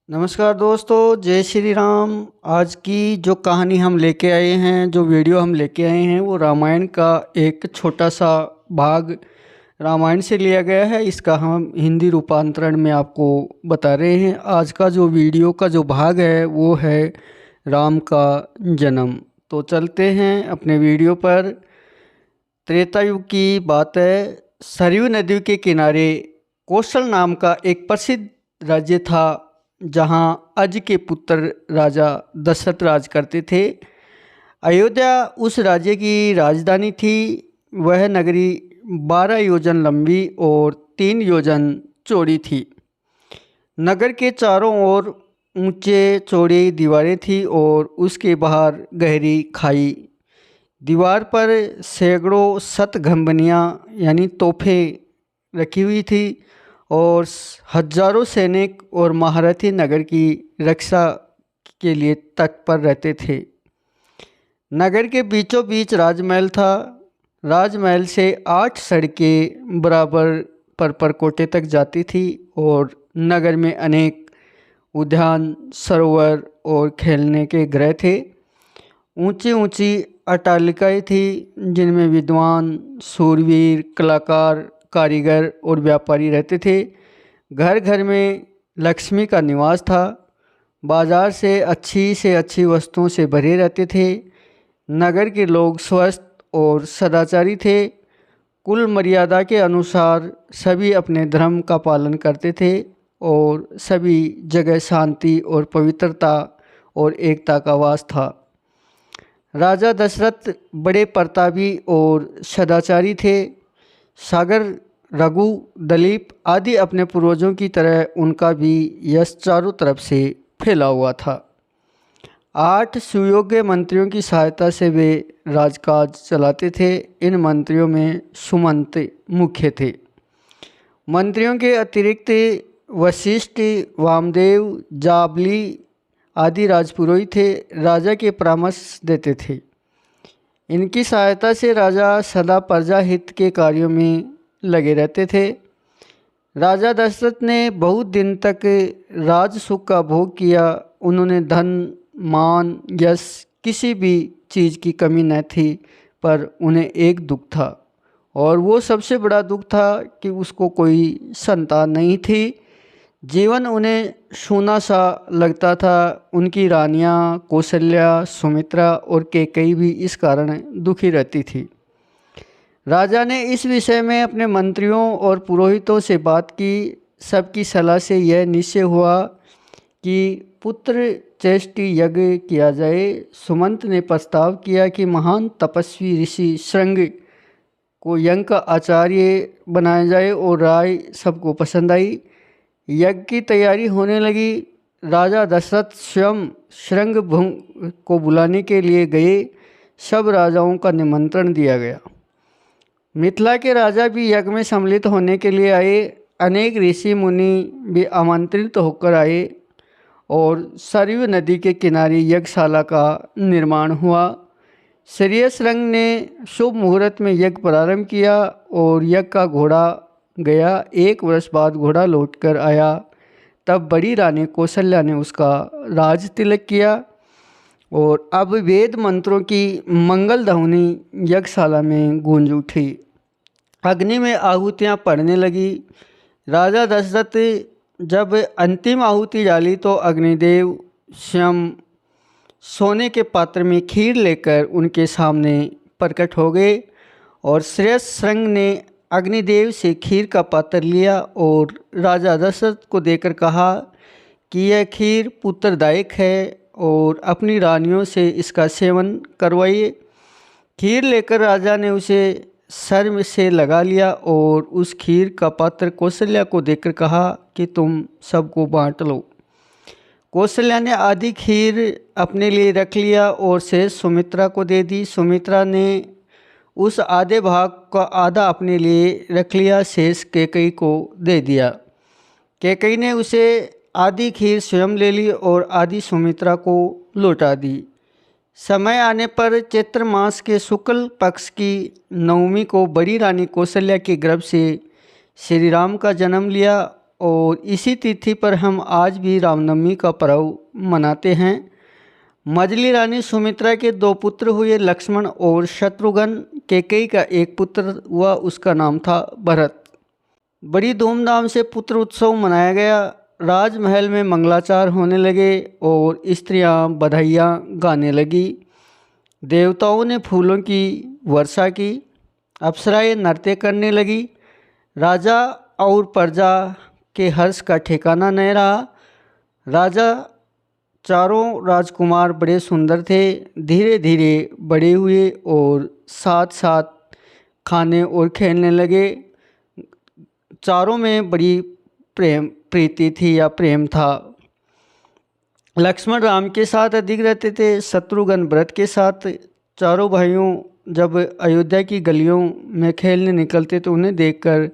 नमस्कार दोस्तों, जय श्री राम। आज की जो कहानी हम लेके आए हैं, जो वीडियो हम लेके आए हैं, वो रामायण का एक छोटा सा भाग रामायण से लिया गया है। इसका हम हिंदी रूपांतरण में आपको बता रहे हैं। आज का जो वीडियो का जो भाग है वो है राम का जन्म। तो चलते हैं अपने वीडियो पर। त्रेता युग की बात है। सरयू नदी के किनारे कौशल नाम का एक प्रसिद्ध राज्य था, जहाँ अज के पुत्र राजा दशरथ राज करते थे। अयोध्या उस राज्य की राजधानी थी। वह नगरी 12 योजन लंबी और 3 योजन चौड़ी थी। नगर के चारों ओर ऊंचे चौड़ी दीवारें थी और उसके बाहर गहरी खाई। दीवार पर सैकड़ों शतघम्बनियाँ यानी तोपें रखी हुई थी और हजारों सैनिक और महारथी नगर की रक्षा के लिए तत्पर रहते थे। नगर के बीचों बीच राजमहल था। राजमहल से 8 सड़कें बराबर परकोटे तक जाती थी और नगर में अनेक उद्यान, सरोवर और खेलने के गृह थे। ऊंची ऊंची अट्टालिकाएं थी जिनमें विद्वान, शूरवीर, कलाकार, कारीगर और व्यापारी रहते थे। घर घर में लक्ष्मी का निवास था। बाजार से अच्छी वस्तुओं से भरे रहते थे। नगर के लोग स्वस्थ और सदाचारी थे। कुल मर्यादा के अनुसार सभी अपने धर्म का पालन करते थे और सभी जगह शांति और पवित्रता और एकता का वास था। राजा दशरथ बड़े प्रतापी और सदाचारी थे। सागर, रघु, दलीप आदि अपने पूर्वजों की तरह उनका भी यश चारों तरफ से फैला हुआ था। 8 सुयोग्य मंत्रियों की सहायता से वे राजकाज चलाते थे। इन मंत्रियों में सुमंत मुख्य थे। मंत्रियों के अतिरिक्त वशिष्ठ, वामदेव, जाबली आदि राजपुरोहित थे। राजा के परामर्श देते थे। इनकी सहायता से राजा सदा प्रजा हित के कार्यों में लगे रहते थे। राजा दशरथ ने बहुत दिन तक राज सुख का भोग किया। उन्होंने धन, मान, यश किसी भी चीज़ की कमी न थी, पर उन्हें एक दुख था और वो सबसे बड़ा दुख था कि उसको कोई संतान नहीं थी। जीवन उन्हें सूना सा लगता था। उनकी रानियां कौशल्या, सुमित्रा और कैकेयी भी इस कारण दुखी रहती थी। राजा ने इस विषय में अपने मंत्रियों और पुरोहितों से बात की। सबकी सलाह से यह निश्चय हुआ कि पुत्र चेष्टि यज्ञ किया जाए। सुमंत ने प्रस्ताव किया कि महान तपस्वी ऋषि श्रृंग को यज्ञ का आचार्य बनाया जाए और राय सबको पसंद आई। यज्ञ की तैयारी होने लगी। राजा दशरथ स्वयं श्रृंग को बुलाने के लिए गए। सब राजाओं का निमंत्रण दिया गया। मिथिला के राजा भी यज्ञ में सम्मिलित होने के लिए आए। अनेक ऋषि मुनि भी आमंत्रित होकर आए और सरयू नदी के किनारे यज्ञशाला का निर्माण हुआ। श्रेयसरंग ने शुभ मुहूर्त में यज्ञ प्रारंभ किया और यज्ञ का घोड़ा गया। 1 वर्ष बाद घोड़ा लौटकर आया। तब बड़ी रानी कौशल्या ने उसका राज तिलक किया और अब वेद मंत्रों की मंगल ध्वनि यज्ञशाला में गूंज उठी। अग्नि में आहुतियाँ पड़ने लगी। राजा दशरथ जब अंतिम आहुति डाली तो अग्निदेव स्वयं सोने के पात्र में खीर लेकर उनके सामने प्रकट हो गए और श्रेयसरंग ने अग्निदेव से खीर का पात्र लिया और राजा दशरथ को देकर कहा कि यह खीर पुत्रदायक है और अपनी रानियों से इसका सेवन करवाइए। खीर लेकर राजा ने उसे सर में से लगा लिया और उस खीर का पात्र कौशल्या को देकर कहा कि तुम सबको बांट लो। कौशल्या ने आधी खीर अपने लिए रख लिया और शेष सुमित्रा को दे दी। सुमित्रा ने उस आधे भाग का आधा अपने लिए रख लिया, शेष कैकेयी को दे दिया। कैकेयी ने उसे आधी खीर स्वयं ले ली और आधी सुमित्रा को लौटा दी। समय आने पर चैत्र मास के शुक्ल पक्ष की नवमी को बड़ी रानी कौशल्या के गर्भ से श्री राम का जन्म लिया और इसी तिथि पर हम आज भी रामनवमी का पर्व मनाते हैं। मजली रानी सुमित्रा के 2 पुत्र हुए, लक्ष्मण और शत्रुघ्न। कैकेयी का एक पुत्र हुआ, उसका नाम था भरत। बड़ी धूमधाम से पुत्र उत्सव मनाया गया। राजमहल में मंगलाचार होने लगे और स्त्रियां बधाइयाँ गाने लगी। देवताओं ने फूलों की वर्षा की, अप्सराएं नृत्य करने लगी। राजा और प्रजा के हर्ष का ठिकाना नहीं रहा। राजा चारों राजकुमार बड़े सुंदर थे, धीरे धीरे बड़े हुए और साथ साथ खाने और खेलने लगे। चारों में बड़ी प्रीति थी या प्रेम था। लक्ष्मण राम के साथ अधिक रहते थे, शत्रुघ्न भरत के साथ। चारों भाइयों जब अयोध्या की गलियों में खेलने निकलते तो उन्हें देखकर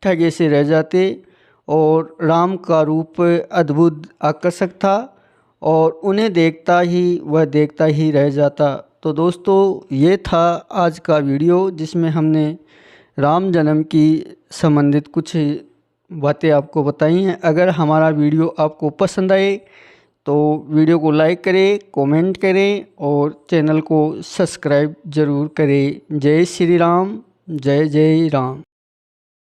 ठगे से रह जाते। और राम का रूप अद्भुत आकर्षक था और उन्हें देखता ही रह जाता। तो दोस्तों, ये था आज का वीडियो जिसमें हमने राम जन्म की संबंधित कुछ बातें आपको बताई हैं। अगर हमारा वीडियो आपको पसंद आए तो वीडियो को लाइक करें, कमेंट करें और चैनल को सब्सक्राइब ज़रूर करें। जय श्री राम, जय जय राम।